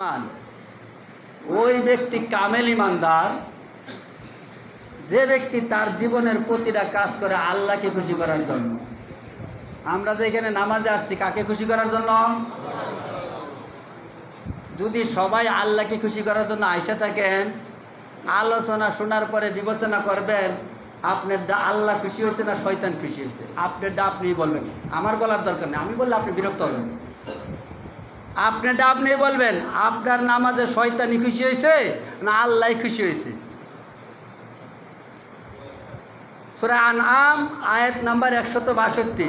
মান ওই ব্যক্তি কামেল ইমানদার যে ব্যক্তি তার জীবনের প্রতিটা কাজ করে আল্লাহকে খুশি করার জন্য। আমরা যে এখানে নামাজে আসছি কাকে খুশি করার জন্য? যদি সবাই আল্লাহকে খুশি করার জন্য আইসা থাকেন, আলোচনা শোনার পরে বিবেচনা করবেন আপনারটা আল্লাহ খুশি হয়েছে না শয়তান খুশি হয়েছে। আপনারটা আপনিই বলবেন, আমার বলার দরকার নেই। আমি বললে আপনি বিরক্ত হবেন। আপনারটা আপনিই বলবেন আপনার নামাজে শয়তানি খুশি হয়েছে না আল্লাহ খুশি হয়েছে। সূরা আনআম আয়াত নাম্বার 162।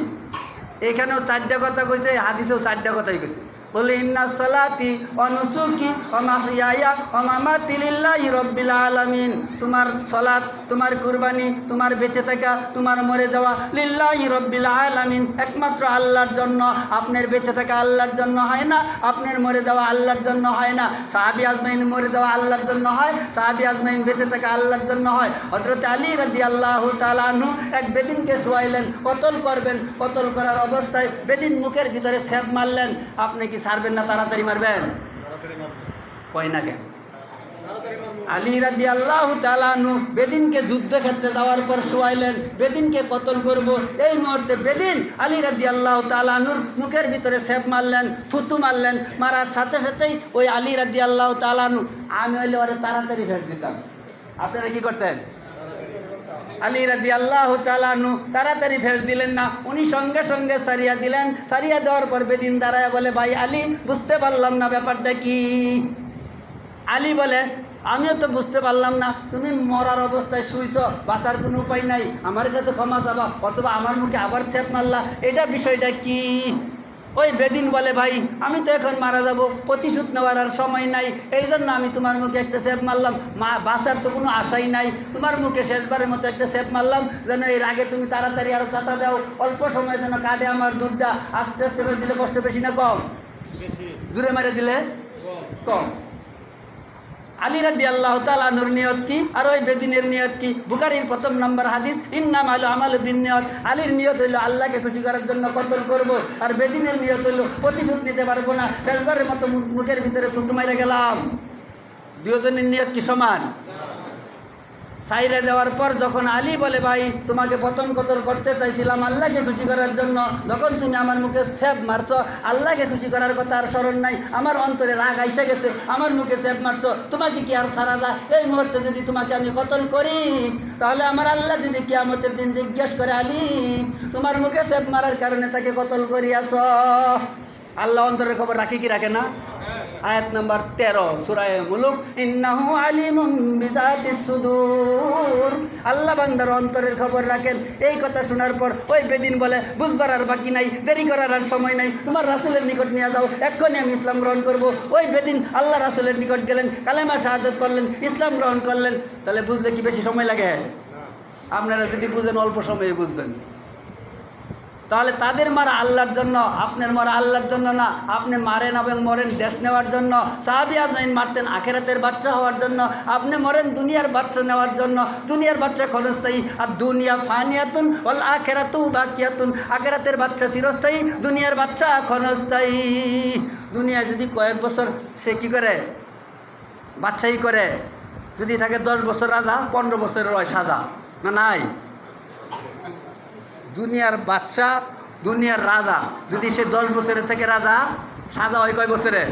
এখানেও 4টা কথা কইছে, হাদিসেও 4টা কথাই কইছে। বলে ইন্না সলাতি ওয়া নুসুকি ওয়া মাহইয়ায়া ওয়া মামাতি লিল্লাহি রাব্বিল আলামিন। তোমার সালাত, তোমার কুরবানি, তোমার বেঁচে থাকা, তোমার মরে যাওয়া লিল্লাহি রাব্বিল আলামিন, একমাত্র আল্লাহর জন্য। আপনার বেঁচে থাকা আল্লাহর জন্য হয় না, আপনার মরে যাওয়া আল্লাহর জন্য হয় না। সাহাবী আজমাইন মরে যাওয়া আল্লাহর জন্য হয়, সাহাবী আজমাইন বেঁচে থাকা আল্লাহর জন্য হয়। হযরত আলী রাদিয়াল্লাহু তাআলা আনহু এক বেদিনকে শোয়াইলেন, কতল করবেন। কতল করার অবস্থায় বেদিন মুখের ভিতরে ছ্যাপ মারলেন। আপনি কি ছাড়বেন না তাড়াতাড়ি মারবেন? কয় না কেন? আলী রাদিয়াল্লাহু তাআলা আনহু বেদিনকে যুদ্ধক্ষেত্রে যাওয়ার পর শোয়াইলেন, বেদিনকে কতল করব। এই মুহূর্তে বেদিন আলী রাদিয়াল্লাহু তাআলা আনহুর মুখের ভিতরে ছ্যাপ মারলেন, থুতু মারলেন। মারার সাথে সাথেই ওই আলী রাদিয়াল্লাহু তাআলা আনহু, আমি হইলে ওরে তাড়াতাড়ি ফেরত দিতাম। আপনারা কি করতেন? আলী রাদিয়াল্লাহু তাআলা আনহু তাড়াতাড়ি ফেরত দিলেন না, উনি সঙ্গে সঙ্গে সারিয়া দিলেন। সারিয়া দেওয়ার পর বেদিন দাঁড়ায় বলে, ভাই আলী, বুঝতে পারলাম না ব্যাপারটা কি। আলী বলে, আমিও তো বুঝতে পারলাম না, তুমি মরার অবস্থায় শুইছ, বাঁচার কোনো উপায় নাই, আমার কাছে ক্ষমা চাবা অথবা আমার মুখে আবার ছ্যাপ মারলা, এটা বিষয়টা কি? ওই বেদিন বলে, ভাই আমি তো এখন মারা যাব, প্রতিশোধ নেওয়ার আর সময় নাই, এই জন্য আমি তোমার মুখে একটা ছ্যাপ মারলাম। বাঁচার তো কোনো আশাই নাই, তোমার মুখে শেষবারের মতো একটা ছ্যাপ মারলাম, যেন এর আগে তুমি তাড়াতাড়ি আরও চাটা দাও, অল্প সময় যেন কাটে আমার দুধটা। আস্তে আস্তে করে দিলে কষ্ট বেশি না কম? জোরে মেরে দিলে কম। আলী রাদিয়াল্লাহু তাআলা আনহুর নিয়ত কি আর ওই বেদিনের নিয়ত কি? বুখারীর 1 নম্বর হাদিস, ইন্নামাল আমালু বিন্নিয়াত। আলীর নিয়ত হইল আল্লাহকে খুশি করার জন্য কতল করব, আর বেদিনের নিয়ত হইল প্রতিশোধ নিতে পারবো না, শেষবারের মতো মুখের ভিতরে থুতু মাইরা গেলাম। দুজনের নিয়ত কি সমান? সাইরে দেওয়ার পর যখন আলী বলে, ভাই তোমাকে প্রথম কতল করতে চাইছিলাম আল্লাহকে খুশি করার জন্য, যখন তুমি আমার মুখে ছ্যাপ মারছো, আল্লাহকে খুশি করার কথা আর স্মরণ নাই, আমার অন্তরে রাগ আইসা গেছে, আমার মুখে ছ্যাপ মারছো, তোমাকে কি আর ছাড়া যায়? এই মুহূর্তে যদি তোমাকে আমি কতল করি, তাহলে আমার আল্লাহ যদি কিয়ামতের দিন জিজ্ঞেস করে, আলী তোমার মুখে ছ্যাপ মারার কারণে তাকে কতল করিয়াছ। আল্লাহ অন্তরের খবর রাখে কি রাখে না? আয়াত নাম্বার 13 সূরা মুলুক, ইন্নাহু আলিমুম বিযাতিস সুদূর। আল্লাহ বান্দার অন্তরের খবর রাখেন। এই কথা শোনার পর ওই বেদিন বলে, বুঝবার আর বাকি নাই, দেরি করার আর সময় নাই, তোমার রাসূলের নিকট নিয়ে যাও, এক্ষুনি আমি ইসলাম গ্রহণ করব। ওই বেদিন আল্লাহ রাসূলের নিকট গেলেন, কালেমা শাহাদাত পড়লেন, ইসলাম গ্রহণ করলেন। তাহলে বুঝলে কি বেশি সময় লাগে? আপনারা যদি বুঝেন অল্প সময়ে বুঝবেন। তাহলে তাদের মারা আল্লাহর জন্য, আপনার মারা আল্লাহর জন্য না। আপনি মারেন এবং মরেন দেশ নেওয়ার জন্য। সাহাবী আজমাইন মারতেন আখেরাতের বাচ্চা হওয়ার জন্য, আপনি মরেন দুনিয়ার বাচ্চা নেওয়ার জন্য। দুনিয়ার বাচ্চা ক্ষণস্থায়ী, আর দুনিয়া ফানিয়াতুন ওয়াল আখিরাতু বাকিয়াতুন। আখেরাতের বাচ্চা চিরস্থায়ী, দুনিয়ার বাচ্চা ক্ষণস্থায়ী। দুনিয়া যদি কয়েক বছর সে কি করে? বাচ্চাই করে। যদি থাকে 10 বছর রাজা, 15 বছরের হয় সাজা, না নাই? দুনিয়ার বাদশা, দুনিয়ার রাজা, যদি সে 10 বছরের থেকে রাজা, সাজা হয় কয় বছরে?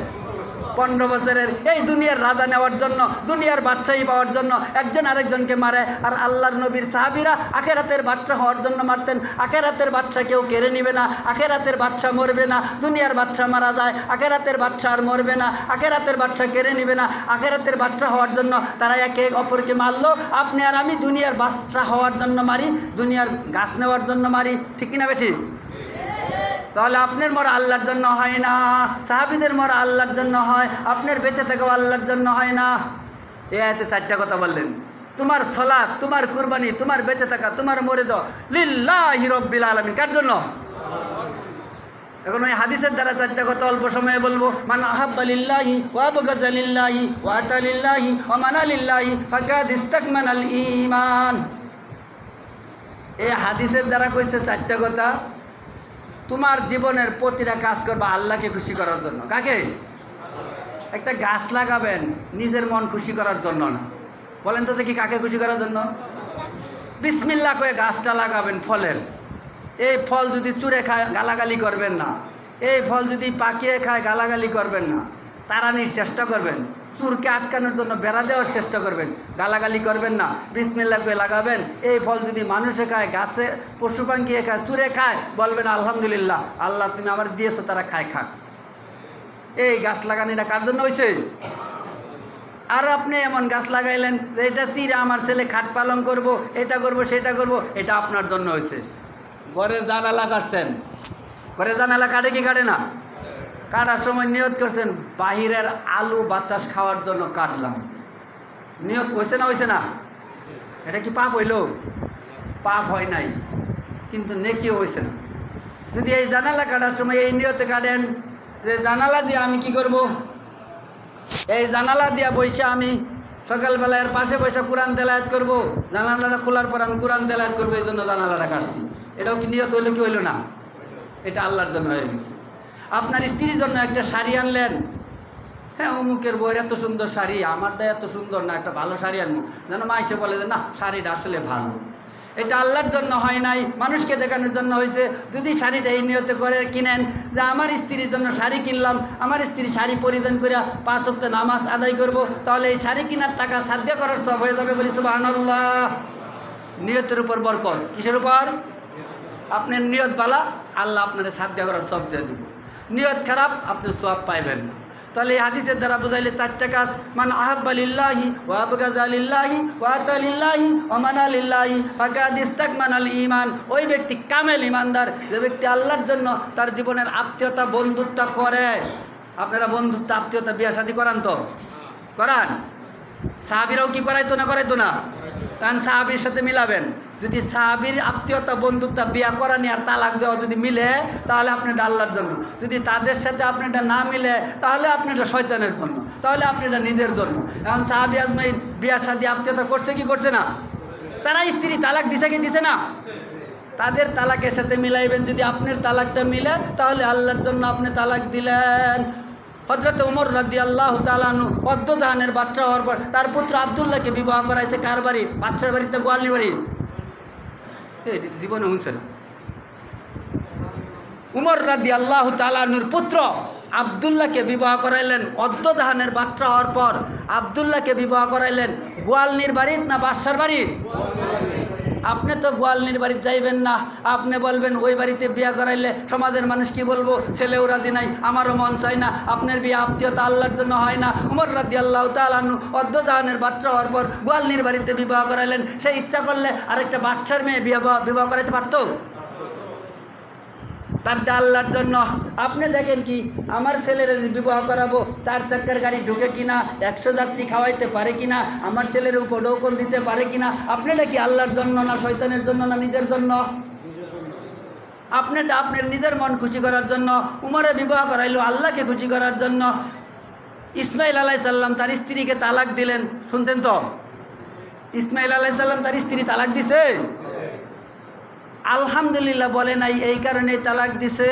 15 বছরের। এই দুনিয়ার রাজা নেওয়ার জন্য, দুনিয়ার বাদশাহী পাওয়ার জন্য একজন আরেকজনকে মারে। আর আল্লাহর নবীর সাহাবীরা আখেরাতের বাদশা হওয়ার জন্য মারতেন। আখেরাতের বাদশা কেউ কেড়ে নিবে না, আখেরাতের বাদশা মরবে না। দুনিয়ার বাদশা মারা যায়, আখেরাতের বাদশা আর মরবে না, আখেরাতের বাদশা কেড়ে নিবে না। আখেরাতের বাদশা হওয়ার জন্য তারা একে অপরকে মারলো। আপনি আর আমি দুনিয়ার বাদশা হওয়ার জন্য মারি, দুনিয়ার গাছ নেওয়ার জন্য মারি, ঠিক কিনা বেঠিক? তাহলে আপনার মরা আল্লাহর জন্য হয় না, সাহাবীদের মরা আল্লাহর জন্য হয়, আপনার বেঁচে থাকাও আল্লাহর জন্য হয় না। এই আয়াতে 4টা কথা বললেন। তোমার সালাত, তোমার কুরবানি, তোমার বেঁচে থাকা, তোমার মরে যাওয়া লিল্লাহি রাব্বিল আলামিন, কার জন্য? এখন ওই হাদিসের দ্বারা 4টা কথা অল্প সময়ে বলবো। মান আহাব্বা লিল্লাহি ওয়া আবগাযা লিল্লাহি ওয়া আতা লিল্লাহি ওয়া মানা লিল্লাহি ফাকাদ ইসতাকমালাল ঈমান। এই হাদিসের দ্বারা কইছে 4টা কথা। তোমার জীবনের প্রতিটা কাজ করবা আল্লাহকে খুশি করার জন্য। কাকে? একটা গাছ লাগাবেন নিজের মন খুশি করার জন্য না। বলেন তো দেখি কাকে খুশি করার জন্য? বিসমিল্লাহ করে গাছটা লাগাবেন ফলের। এই ফল যদি চুরে খায় গালাগালি করবেন না, এই ফল যদি পাকিয়ে খায় গালাগালি করবেন না, তাড়ানির চেষ্টা করবেন, চুরকে আটকানোর জন্য বেড়া দেওয়ার চেষ্টা করবেন, গালাগালি করবেন না, বিসমিল্লাহ করে লাগাবেন। এই ফল যদি মানুষে খায়, গাছে পশু পাখিয়ে খায়, চুরে খায়, বলবেন আলহামদুলিল্লাহ, আল্লাহ তুমি আমার দিয়েছো, তারা খায় খাক। এই গাছ লাগানোটা কার জন্য হয়েছে? আর আপনি এমন গাছ লাগাইলেন যে এটা চিরা আমার ছেলে খাট পালন করব, এটা করব, সেটা করব, এটা আপনার জন্য হয়েছে। ঘরের জানালা কাটছেন, ঘরের জানালা কাটে কি কাটে না? কাটার সময় নিয়ত করছেন বাহিরের আলু বাতাস খাওয়ার জন্য কাটলাম, নিয়ত হয়েছে না? হয়েছে না? এটা কি পাপ হইল? পাপ হয় নাই, কিন্তু নেকিও হয়েছে না। যদি এই জানালা কাটার সময় এই নিয়তে কাটেন যে জানালা দিয়ে আমি কি করব, এই জানালা দিয়া বসে আমি সকালবেলা এর পাশে বসে কোরআন তেলাওয়াত করব, জানালাটা খোলার পর আমি কোরআন তেলাওয়াত করবো, এই জন্য জানালাটা কাটছি, এটাও কি নিয়ত হইলো কি হইলো না? এটা আল্লাহর জন্য হয়ে গেছে। আপনার স্ত্রীর জন্য একটা শাড়ি আনলেন, হ্যাঁ অমুকের বইয়ের এত সুন্দর শাড়ি, আমারটা এত সুন্দর না, একটা ভালো শাড়ি আনবো, যেন মা এসে বলে যে না শাড়িটা আসলে ভালো। এটা আল্লাহর জন্য হয় নাই, মানুষকে দেখানোর জন্য হয়েছে। যদি শাড়িটা এই নিয়তে করে কিনেন যে আমার স্ত্রীর জন্য শাড়ি কিনলাম, আমার স্ত্রী শাড়ি পরিধান করে 5 ওয়াক্ত নামাজ আদায় করব, তাহলে এই শাড়ি কেনার টাকা সাধ্য করার সব হয়ে যাবে। বলি সুবহানাল্লাহ। নিয়তের উপর বরকত। কিসের উপর? আপনার নিয়ত বালা, আল্লাহ আপনার সাধ্য করার সব দিয়ে দেব। নিয়ত খারাপ, আপনি সব পাইবেন না। তাহলে এই হাদিসের দ্বারা বোঝাইলে 4টা কাজ, মান আহাব্বা লিল্লাহি ওয়া আবগাযা লিল্লাহি ওয়া আতা লিল্লাহি ওয়া মানা লিল্লাহি ফাকাদ ইস্তাকমালাল ঈমান। ওই ব্যক্তি কামেল ঈমানদার, যে ব্যক্তি আল্লাহর জন্য তার জীবনের আত্মীয়তা বন্ধুত্ব করে। আপনারা বন্ধুত্ব আত্মীয়তা বিয়ে শাদী করান তো? করান? সাহাবীরাও কি করাইতো না? করাইতো না? কারণ সাহাবীর সাথে মিলাবেন। যদি সাহাবীর আত্মীয়তা বন্ধুত্ব বিয়া করানি আর তালাক দেওয়া যদি মিলে, তাহলে আপনি এটা আল্লাহর জন্য। যদি তাদের সাথে আপনি এটা না মিলে, তাহলে আপনি এটা শয়তানের জন্য, তাহলে আপনি এটা নিজের জন্য। এখন সাহাবী আজমাই বিয়ার সাথে আত্মীয়তা করছে কি করছে না? তারা স্ত্রী তালাক দিছে কি দিছে না? তাদের তালাকের সাথে মিলাইবেন। যদি আপনার তালাকটা মিলে, তাহলে আল্লাহর জন্য আপনি তালাক দিলেন। হযরত ওমর রাদিয়াল্লাহু তাআলা আনহু অদ্যদানের বাচ্চা হওয়ার পর তার পুত্র আব্দুল্লাহকে বিবাহ করাইছে কার বাড়ি? বাচ্চার বাড়িতে, গোয়ালনি বাড়ি। জীবনে শুনছে না? উমর রাদিয়াল্লাহু তাআলা আনহুর পুত্র আব্দুল্লাহকে বিবাহ করাইলেন অদ্যদানের বাচ্চা হওয়ার পর। আব্দুল্লাহকে বিবাহ করাইলেন গোয়ালনির বাড়িতে না বাদশার বাড়ি? আপনি তো গোয়ালনির বাড়িতে যাইবেন না, আপনি বলবেন ওই বাড়িতে বিয়ে করাইলে সমাজের মানুষ কি বলবো, ছেলেও রাজি নাই, আমারও মন চাই না। আপনার বিয়ে আত্মীয়তা আল্লাহর জন্য হয় না। উমর রাদিয়াল্লাহু তাআলা আনহু অদ্যদানের বাচ্চা হওয়ার পর গোয়ালনির বাড়িতে বিবাহ করাইলেন। সে ইচ্ছা করলে আরেকটা বাচ্চার মেয়ে বিবাহ করাইতে পারতো? তারটা আল্লাহর জন্য। আপনি দেখেন কি, আমার ছেলের বিবাহ করাবো, 4 চাক্কার গাড়ি ঢুকে কিনা, 100 যাত্রী খাওয়াইতে পারে কিনা, আমার ছেলের উপর ডৌকন দিতে পারে কিনা, আপনারা কি আল্লাহর জন্য না শয়তানের জন্য না নিজের জন্য? আপনারটা আপনার নিজের মন খুশি করার জন্য। উমরে বিবাহ করাইলো আল্লাহকে খুশি করার জন্য। ইসমাইল আলাইহিস সালাম তার স্ত্রীকে তালাক দিলেন, শুনছেন তো? ইসমাইল আলাইহিস সালাম তার স্ত্রী তালাক দিছে, আলহামদুলিল্লাহ বলে নাই, এই কারণে তালাক দিছে।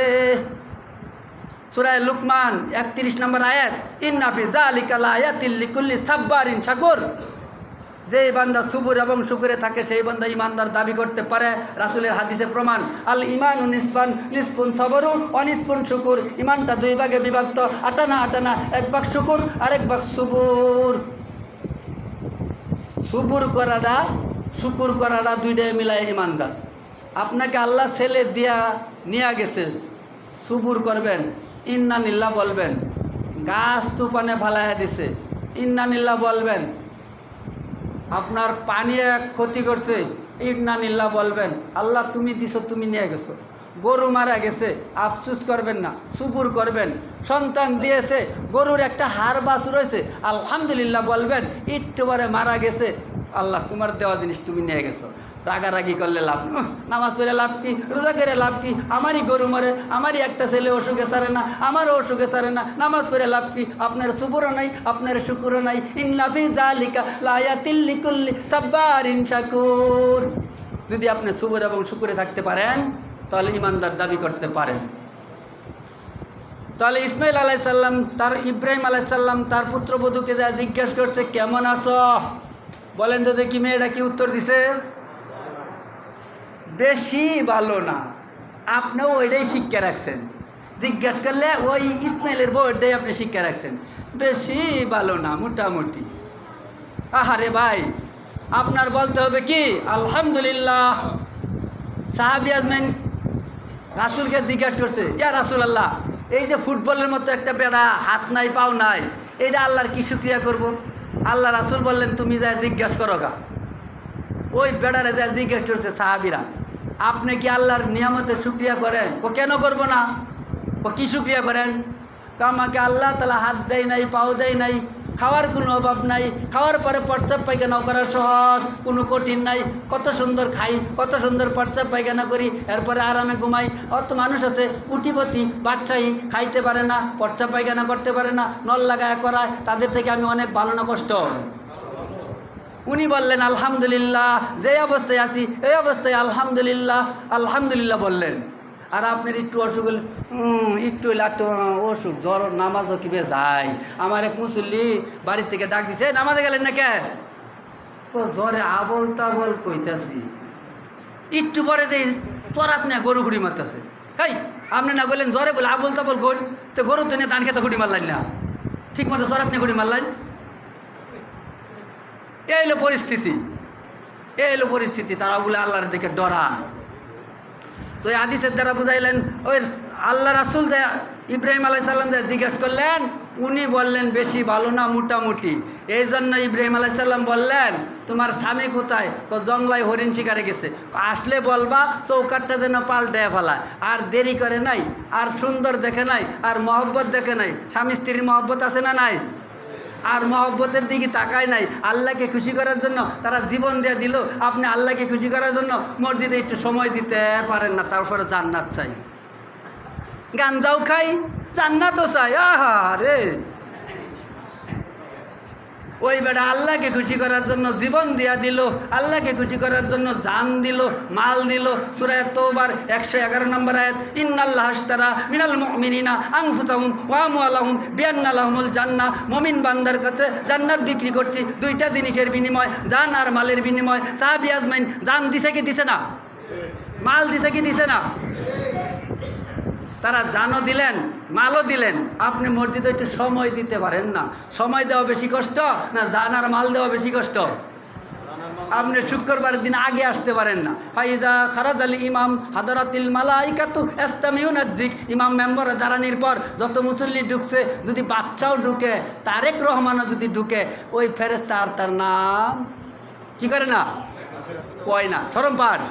সূরা লুকমান 31 নম্বর আয়াত, ইন্না ফি যালিকা লায়াতিল লিকুল্লি সাব্বারিন শাকুর। যে বান্দা সবুর এবং শুকরে থাকে সেই বান্দা ইমানদার দাবি করতে পারে। রাসূলের হাদিসে প্রমাণ, আল ইমানু নিসফান, নিসফুন সবরু ওয়া নিসফুন শুকুর। ইমানটা 2 ভাগে বিভক্ত, আটানা, 1 ভাগ শুকুর আর 1 ভাগ সবুর। সবুর করাটা শুকুর করাটা 2টাই মিলায় ইমানদার। আপনাকে আল্লাহ ছেলে দিয়া নিয়ে গেছে, সবুর করবেন, ইন্নানিল্লাহ বলবেন। গাছ তুফানে ফালাইয়া দিছে, ইন্নানিল্লাহ বলবেন। আপনার পানি ক্ষতি করছে, ইন্নানিল্লাহ বলবেন। আল্লাহ তুমি দিছো, তুমি নিয়ে গেছো। গরু মারা গেছে, আফসুস করবেন না, সবুর করবেন। সন্তান দিয়েছে, গরুর একটা হাড় বাছুর রয়েছে, আলহামদুলিল্লাহ বলবেন। একটু পরে মারা গেছে, আল্লাহ তোমার দেওয়া জিনিস তুমি নিয়ে গেছো। রাগারাগি করলে লাভ, নামাজ পড়ে লাভ কি, রোজা করে লাভ কি, আমারই গরু মরে, আমারই একটা ছেলে অসুখে সারে না, আমারও অসুখে সারে না, নামাজ পড়ে লাভ কি? আপনার সুবুরও নাই, আপনার শুকুরও নাই। ইন্না ফি যালিকা লায়াতিল লিকুল্লি সাব্বারিন শাকুর। যদি আপনি সুবুর এবং শুকুরে থাকতে পারেন, তাহলে ইমানদার দাবি করতে পারেন। তাহলে ইসমাইল আলাইসাল্লাম তার ইব্রাহিম আলাইসাল্লাম তার পুত্রবধূকে যা জিজ্ঞেস করছে কেমন আছো, বলেন তো দেখি মেয়েটা কি উত্তর দিছে? বেশি ভালো না। আপনিও ওইটাই শিক্ষা রাখছেন, জিজ্ঞেস করলে ওই ইসমাইলের বউটাই আপনি শিক্ষা রাখছেন, বেশি ভালো না, মোটামুটি। আহারে ভাই, আপনার বলতে হবে কি আলহামদুলিল্লাহ। সাহাবী আজমাইন রাসূলকে জিজ্ঞাসা করছে, ইয়া রাসূল আল্লাহ, এই যে ফুটবলের মতো একটা বেড়া, হাত নাই পাও নাই, এইটা আল্লাহর কি শুকরিয়া করব? আল্লাহ রাসূল বললেন তুমি যা জিজ্ঞাসা করো গা। ওই বেড়ারে যা জিজ্ঞেস করছে সাহাবীরা, আপনি কি আল্লাহর নিয়ামতের শুকরিয়া করেন? ও কেন করবো না? ও কি শুকরিয়া করেন? আমাকে আল্লাহ তাআলা হাত দেয় নাই, পাও দেয় নাই, খাওয়ার কোনো অভাব নাই, খাওয়ার পরে প্রস্রাব পায়খানাও করা সহজ, কোনো কঠিন নাই, কত সুন্দর খাই, কত সুন্দর প্রস্রাব পায়খানা করি, এরপরে আরামে ঘুমাই। অত মানুষ আছে কুটিপতি বাচ্চাই, খাইতে পারে না, প্রস্রাব পায়খানা করতে পারে না, নল লাগায় করায়, তাদের থেকে আমি অনেক ভালো না কষ্ট? উনি বললেন আলহামদুলিল্লাহ, যে অবস্থায় আছি এই অবস্থায় আলহামদুলিল্লাহ, আলহামদুলিল্লাহ বললেন। আর আপনার একটু অসুখ হলে একটু হইলে একটু অসুখ, জ্বর, নামাজও কিভাবে যায়। আমার এক মুসল্লি বাড়ির থেকে ডাক দিছে, নামাজে গেলেন না কে? জ্বরে আবল তাবল কইতাছি, একটু পরে দেই তোর আপনি গরু ঘুড়ি মারতেছে। হেই, আপনি না বললেন জ্বরে বলে আবল তাবল গোল, তো গরু তো নিয়ে ধান খেতে ঘুড়ি মারলেন না, ঠিক মতো তোর আপনি ঘুড়ি মারলেন। এই হলো পরিস্থিতি, এই হলো পরিস্থিতি। তারা বলে আল্লাহর দিকে ডরা। তো এই হাদিসের দ্বারা বুঝাইলেন, ওই আল্লাহ রাসূল যে ইব্রাহিম আলাইসাল্লাম যে জিজ্ঞেস করলেন, উনি বললেন বেশি ভালো না, মোটামুটি। এই জন্য ইব্রাহিম আলাইসাল্লাম বললেন তোমার স্বামী কোথায়? তো জংলায় হরিণ শিকারে গেছে, আসলে বলবা চৌকাটটা যেন পাল্টায় ফেলায়। আর দেরি করে নাই, আর সুন্দর দেখে নাই, আর মহব্বত দেখে নাই। স্বামী স্ত্রীর মহব্বত আছে না নাই? আর মহব্বতের দিকে তাকায় নাই। আল্লাহকে খুশি করার জন্য তারা জীবন দিয়ে দিল, আপনি আল্লাহকে খুশি করার জন্য মসজিদে একটু সময় দিতে পারেন না, তারপরে জান্নাত চাই। গাঞ্জাও খাই, জান্নাতও চাই। আহা রে, ওই বেটা আল্লাহকে খুশি করার জন্য জীবন দিয়া দিল, আল্লাহকে খুশি করার জন্য জান দিল, মাল দিল। সূরা তাওবার 111 নম্বর আয়াত, ইন্নাল্লাহা আশতারা মিনাল মুমিনিনা আনফুসাহুম ওয়া আমওয়ালাহুম বিআন্না লাহুমুল জান্নাহ। মুমিন বান্দার কাছে জান্নাত বিক্রি করছি দুইটা জিনিসের বিনিময়, জান আর মালের বিনিময়। সাহাবী আজমাইন জান দিছে কি দিছে না? মাল দিছে কি দিছে না? তারা জানও দিলেন, মালও দিলেন। আপনি মসজিদে একটু সময় দিতে পারেন না, সময় দেওয়া বেশি কষ্ট না জান আর মাল দেওয়া বেশি কষ্ট? আপনি শুক্রবারের দিন আগে আসতে পারেন না। ফাইজা খারাজ আলী ইমাম হাদারাতিল মালাইকাতু ইস্তামিউনা যিক। ইমাম মেম্বরে দাঁড়ানির পর যত মুসল্লি ঢুকছে, যদি বাচ্চাও ঢুকে, তারেক রহমানও যদি ঢুকে, ওই ফেরেশতা আর তার নাম কি করে না, কয় না, শরম পান।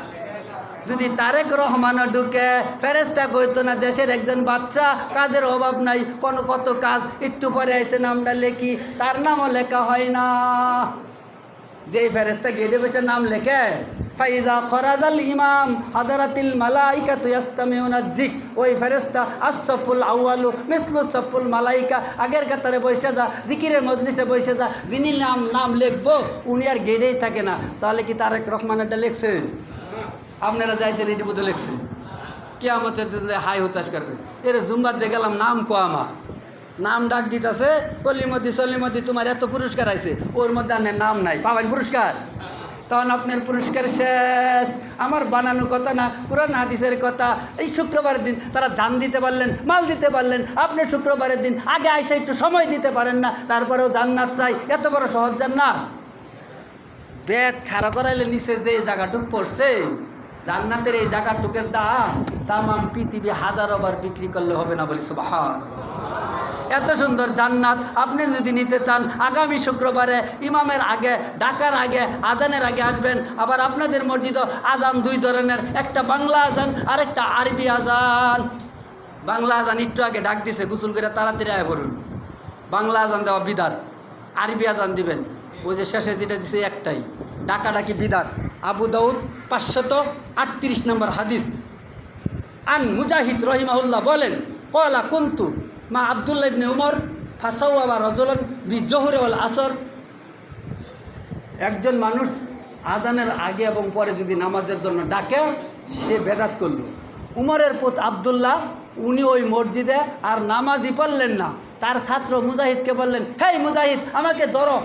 যদি তারেক রহমানও ঢুকে, ফেরেশতা কইতো না দেশের একজন বাচ্চা, কাজের অভাব নাই, কত কাজ, একটু পরে আইসে নামটা লেখি, তার নামও লেখা হয় না। যেই ফেরেশতা গেটে বসে নাম লেখে, ফাইজা খরাজাল ইমাম হাদারাতিল মালাইকাতু ইস্তামিউনা যিক। ওই ফেরেশতা আসসাফুল আউয়ালু মিসলু সাফুল মালাইকা, আগের কাতারে বসে যা, জিকিরের মজলিসে বসে যা, যিনি নাম লিখবো উনি আর গেটেই থাকে না। তাহলে কি তারেক রহমানেরটা লিখছে? আপনারা যাইছেন এটি বোধ লিখছেন, কিয়ামতের দিন হাই হতাশ করবেন। এর জুম্বার দিয়ে গেলাম, নাম কো আমার, নাম ডাক দিতেছে কলিমতি সলিমতি, তোমার এত পুরস্কার আছে, ওর মধ্যে আপনার নাম নাই, পাবেন পুরস্কার? তখন আপনার পুরস্কার শেষ। আমার বানানো কথা না, কুরআন হাদিসের কথা। এই শুক্রবারের দিন তারা জান দিতে পারলেন, মাল দিতে পারলেন, আপনি শুক্রবারের দিন আগে আইসা একটু সময় দিতে পারেন না, তারপরেও জান্নাত চাই। এত বড় সহজ জান্নাত? বেদ খাড়া করাইলে নিচে যে জায়গাটুক পড়ছে, জান্নাতের এই জায়গাটুকের দাম তামাম পৃথিবী হাজারো বার বিক্রি করলে হবে না, বলি সুবহান। এত সুন্দর জান্নাত আপনি যদি নিতে চান, আগামী শুক্রবারে ইমামের আগে, ডাকার আগে, আজানের আগে আসবেন। আবার আপনাদের মসজিদও আজান দুই ধরনের, একটা বাংলা আজান আর একটা আরবি আজান। বাংলা আজান একটু আগে ডাক দিছে, গোসল করে তাড়াতাড়ি আয় পড়ুন। বাংলা আজান দেওয়া বিদাত, আরবি আজান দিবেন ওই যে শেষে যেটা দিছে একটাই, ডাকাডাকি বিদাত। আবু দাউদ 538 নম্বর হাদিস। আন মুজাহিদ রহিমাহুল্লাহ বলেন, কলা কুনতু মা আব্দুল্লাহ ইবনে উমর ফাসাওয়া রাজুলান বি জোহরে ওয়াল আসর। একজন মানুষ আজানের আগে এবং পরে যদি নামাজের জন্য ডাকে, সে বেদাত করল। উমরের পুত্র আবদুল্লাহ উনি ওই মসজিদে আর নামাজই পড়লেন না। তার ছাত্র মুজাহিদকে বললেন, হেই মুজাহিদ, আমাকে ধরো।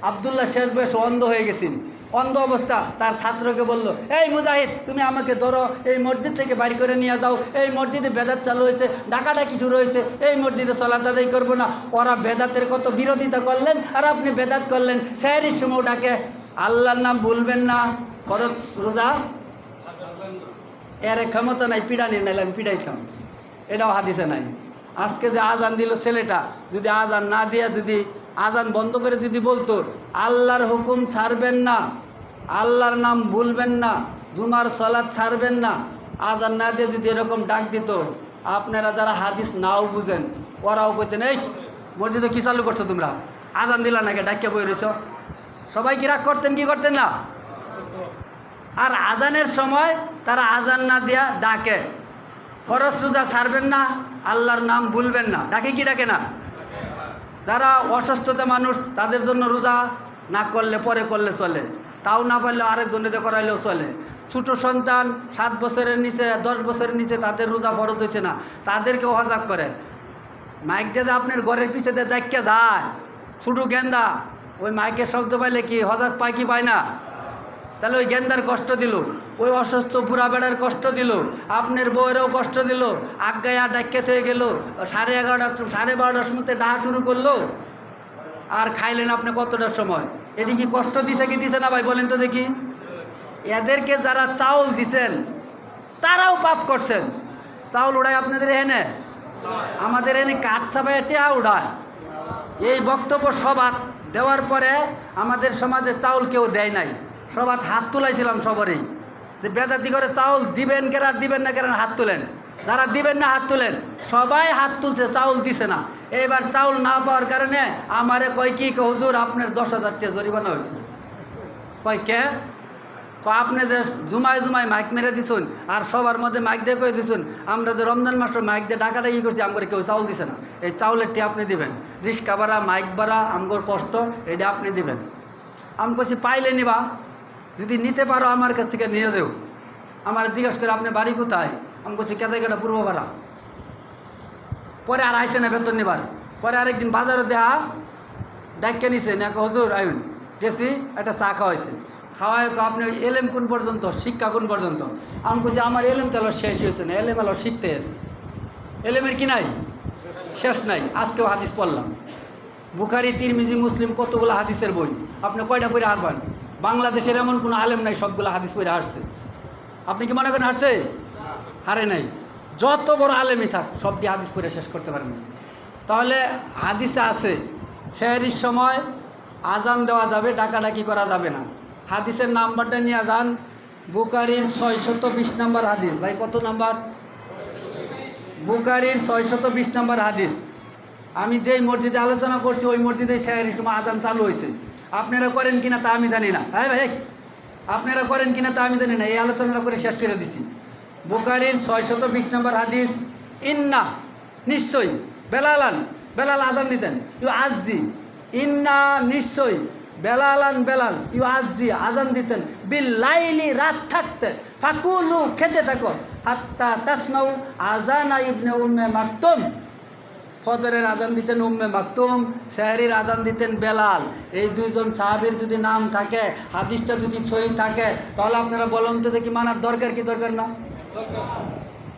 আবদুল্লাহ শেষ বয়স অন্ধ হয়ে গেছেন, অন্ধ অবস্থা। তার ছাত্রকে বলল, এই মুজাহিদ, তুমি আমাকে ধরো, এই মসজিদ থেকে বাড়ি করে নিয়ে যাও। এই মসজিদে বেদাত চালু হয়েছে, ডাকাডাকি শুরু হয়েছে, এই মসজিদে চলাত আদায় করবো না। ওরা বেদাতের কত বিরোধিতা করলেন, আর আপনি বেদাত করলেন। সেহরির সময় ডাকে আল্লাহর নাম ভুলবেন না, ফরজ রোজা এর ক্ষমতা নাই, পিড়ানি নাইলে আমি পিড়াইতাম, এটাও হাদিসে নাই। আজকে যে আজান দিল ছেলেটা, যদি আজান না দিয়ে যদি আজান বন্ধ করে যদি বলতো আল্লাহর হুকুম ছাড়বেন না, আল্লাহর নাম ভুলবেন না, জুমার সালাত ছাড়বেন না, আজান না দিয়ে যদি এরকম ডাক দিত, আপনারা যারা হাদিস নাও বুঝেন ওরাও কইতেন, এই মসজিদে কী চালু করছো তোমরা, আজান দিলা নাকি, ডাকিয়ে বই রয়েছ। সবাই কি রাগ করতেন, কি করতেন না? আর আজানের সময় তারা আজান না দিয়া ডাকে, ফরজ রোজা ছাড়বেন না, আল্লাহর নাম ভুলবেন না, ডাকে কি ডাকে না? যারা অসুস্থতা মানুষ তাদের জন্য রোজা না করলে পরে করলে চলে, তাও না পারলে আরেকজনেতে করাইলেও চলে। ছোটো সন্তান 7 বছরের নিচে 10 বছরের নিচে তাদের রোজা ফরজ হয়েছে না, তাদেরকেও হজাক করে। মাইক দিয়ে আপনার ঘরের পিছেতে দেখকে যায় ছোটো গেন্দা, ওই মাইকের শব্দ পাইলে কি হজাক পায় কি পায় না? তাহলে ওই গেন্দার কষ্ট দিল, ওই অসুস্থ বুড়া বেড়ার কষ্ট দিল, আপনার বউয়েরও কষ্ট দিল। আজ্ঞায়া ডাক্কে হয়ে গেল, 11:30 12:30 সময় ডাহা শুরু করলো, আর খাইলেন আপনি কতটার সময়। এটি কি কষ্ট দিছে কি দিছে না ভাই বলেন তো দেখি? এদেরকে যারা চাউল দিছেন তারাও পাপ করছেন। চাউল উড়ায় আপনাদের এনে, আমাদের এনে কাঠ চাপায় টেয়া উড়ায়। এই বক্তব্য সবার দেওয়ার পরে আমাদের সমাজে চাউল কেউ দেয় নাই, সবার হাত তুলাইছিলাম সবারই, যে বেদাতি করে চাউল দিবেন কেন আর দিবেন না কেন হাত তুলেন, যারা দিবেন না হাত তুলেন। সবাই হাত তুলছে, চাউল দিছে না। এইবার চাউল না পাওয়ার কারণে আমারে কয় কি হুজুর আপনার 10,000 টাকা জরিমানা হয়েছে। কয় কে? আপনি যে জুমায় জুমায় মাইক মেরে দিছুন আর সবার মধ্যে মাইক দিয়ে কয়ে দিছুন, আমরা যে রমজান মাসে মাইক দিয়ে ডাকাডাকি করছি, আমার কেউ চাউল দিছে না, এই চাউলের টি আপনি দিবেন। রিক্সা ভাড়া, মাইক ভাড়া, আমগোর কষ্ট, এটা আপনি দিবেন। আমি বলছি পাইলে নিবা, যদি নিতে পারো আমার কাছ থেকে নিয়ে দেও। আমার জিজ্ঞাসা করে আপনি বাড়ি কোথায়? আমি বলছি কেদাইকাটা পূর্ব ভাড়া। পরে আর আইসে না বেতন নিবার। পরে আরেকদিন বাজারে দেহা ডাক্কে নিছে না, হুজুর আইন গেছি, একটা চা খাওয়াইছে। খাওয়াই আপনি এলেম কোন পর্যন্ত, শিক্ষা কোন পর্যন্ত? আমি বলছি আমার এলেম তো শেষ হয়েছে না, এলেম আলো শিখতে এসে, এলেমের কি নাই, শেষ নাই। আজকেও হাদিস পড়লাম, বুখারি, তিরমিজি, মুসলিম, কতগুলো হাদিসের বই, আপনি কয়টা পড়ে হারবেন? বাংলাদেশের এমন কোনো আলেম নাই সবগুলো হাদিস পড়ে হারছে। আপনি কি মনে করেন হারছে? হারে নাই। যত বড় আলেমই থাক সবটি হাদিস পড়ে শেষ করতে পারবেন। তাহলে হাদিসে আছে সেহরির সময় আজান দেওয়া যাবে, ডাকাডাকি করা যাবে না। হাদিসের নাম্বারটা নিয়ে যান, বুখারীর 620 নম্বর হাদিস। ভাই কত নাম্বার? বুখারীর 620 নম্বর হাদিস। আমি যেই মসজিদে আলোচনা করছি ওই মসজিদে সেহরির সময় আজান চালু হয়েছে। আপনারা করেন কিনা তা আমি জানি না। হ্যাঁ ভাই, আপনারা করেন কিনা তা আমি জানি না, এই আলোচনাটা করে শেষ করে দিছি। বুখারীর 620 নম্বর হাদিস, ইন্না নিশ্চয়ই বেলালান, বেলাল আজান দিতেন, ইউ আজি, ইন্না নিশ্চয়ই বেলালান, বেলাল ইউ আজি আজান দিতেন, বিল লাইলি রাত থাকতে, ফাকুলু খেতে থাকো, হাত্তা তাসমাউ আজানা ইবনে উম্মে মাকতুম। ফজরের আজান দিতেন উম্মে মাকতুম, সেহরির আজান দিতেন বেলাল। এই দুইজন সাহাবীর যদি নাম থাকে, হাদিসটা যদি সহি থাকে, তাহলে আপনারা বলুন তো দেখি মানার দরকার কি দরকার না?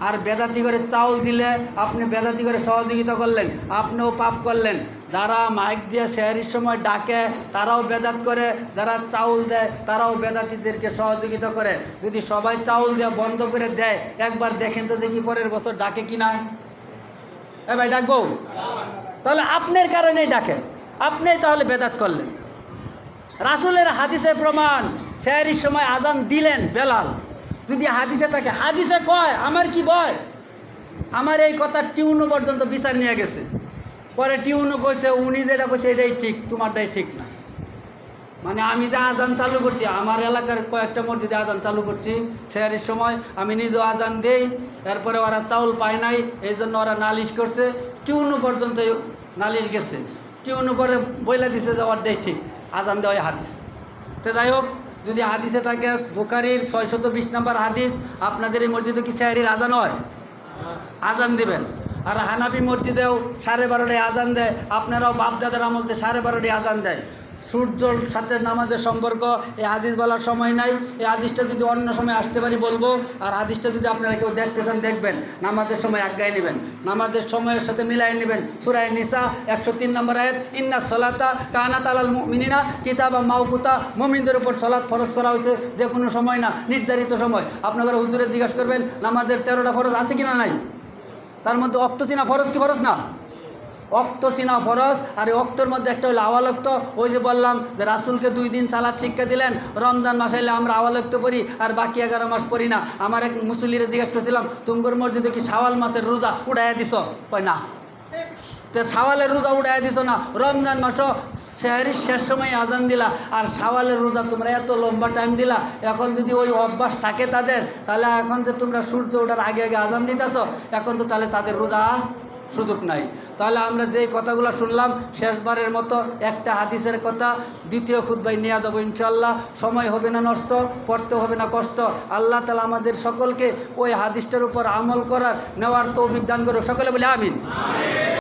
আর বেদাতি করে চাউল দিলে আপনি বেদাতি করে সহযোগিতা করলেন, আপনিও পাপ করলেন। যারা মাইক দিয়ে সেহরির সময় ডাকে তারাও বেদাত করে, যারা চাউল দেয় তারাও বেদাতিদেরকে সহযোগিতা করে। যদি সবাই চাউল দিয়ে বন্ধ করে দেয়, একবার দেখেন তো দেখি পরের বছর ডাকে কিনা। ভাই ডাকবো? তাহলে আপনার কারণেই ডাকে, আপনিই তাহলে বেদাত করলেন। রাসূলের হাদিসে প্রমাণ, সেহরির সময় আজান দিলেন বেলাল। যদি হাদিসে থাকে, হাদিসে কয়, আমার কি ভয়? আমার এই কথা টিউনো পর্যন্ত বিচার নিয়ে গেছে। পরে টিউনো কইছে উনি যেটা কইছে এটাই ঠিক, তোমারটাই ঠিক না। মানে আমি যে আজান চালু করছি, আমার এলাকার কয়েকটা মসজিদে আজান চালু করছি সেহরির সময়, আমি নিজেও আজান দেই। এরপরে ওরা চাউল পায় নাই, এই জন্য ওরা নালিশ করছে, টিউনো পর্যন্ত নালিশ গেছে। টিউনো পরে বইলা দিছে যে ওরটাই ঠিক, আজান দেওয়াই হাদিস। তো যাই হোক, যদি হাদিসে থাকে বুখারীর 620 নম্বর হাদিস, আপনাদের এই মসজিদে কি সেহরির আজান হয়? আজান দিবেন। আর হানাফি মসজিদেও 12:30টায় আজান দেয়, আপনারাও বাপদাদার আমলতে 12:30টায় আজান দেয়। সূর্যর সাথে নামাজের সম্পর্ক এই হাদিস বলার সময় নাই। এই হাদিসটা যদি অন্য সময় আসতে পারি বলবো, আর হাদিসটা যদি আপনারা কেউ দেখতে চান দেখবেন, নামাজের সময় আজ্ঞায় নেবেন, নামাজের সময়ের সাথে মিলাই নেবেন। সূরা নিসা 103 নম্বর আয়াত, ইন্না সলাতা কানাত আলাল মুমিনিনা কিতাবা মাওকুতা, মুমিনদের উপর সলাৎ ফরজ করা হয়েছে, যে কোনো সময় না, নির্ধারিত সময়। আপনারা হুজুরে জিজ্ঞাসা করবেন নামাজের 13টা ফরজ আছে কিনা নাই, তার মধ্যে অক্ত চিনা ফরজ কি ফরজ না? অক্ত চিনা ফরজ। আর এই অক্তর মধ্যে একটা হলো আওয়ালক্ত। ওই যে বললাম যে রাসূলকে 2 দিন সালাত শিক্ষা দিলেন, রমজান মাসে এলে আমরা আওয়ালক্ত পড়ি আর বাকি 11 মাস পড়ি না। আমার এক মুসল্লিরে জিজ্ঞেস করছিলাম, তুমগর মসজিদে কি শাওয়াল মাসের রোজা উড়াইয়া দিছ? কয় না। তো শাওয়ালের রোজা উড়াইয়া দিছ না, রমজান মাসও সেহরির শেষ সময় আজান দিলা, আর শাওয়ালের রোজা তোমরা এত লম্বা টাইম দিলা। এখন যদি ওই অভ্যাস থাকে তাদের, তাহলে এখন যে তোমরা সূর্য ওঠার আগে আগে আজান দিতেছ, এখন তো তাহলে তাদের রোজা সুযোগ নাই। তাহলে আমরা যেই কথাগুলো শুনলাম, শেষবারের মতো একটা হাদিসের কথা দ্বিতীয় খুতবায় নিয়ে দেবো ইনশাল্লাহ। সময় হবে না নষ্ট, পড়তে হবে না কষ্ট। আল্লাহ তাআলা আমাদের সকলকে ওই হাদিসটার উপর আমল করার, নেওয়ার তৌফিক দান করুক। সকলে বলে আমিন।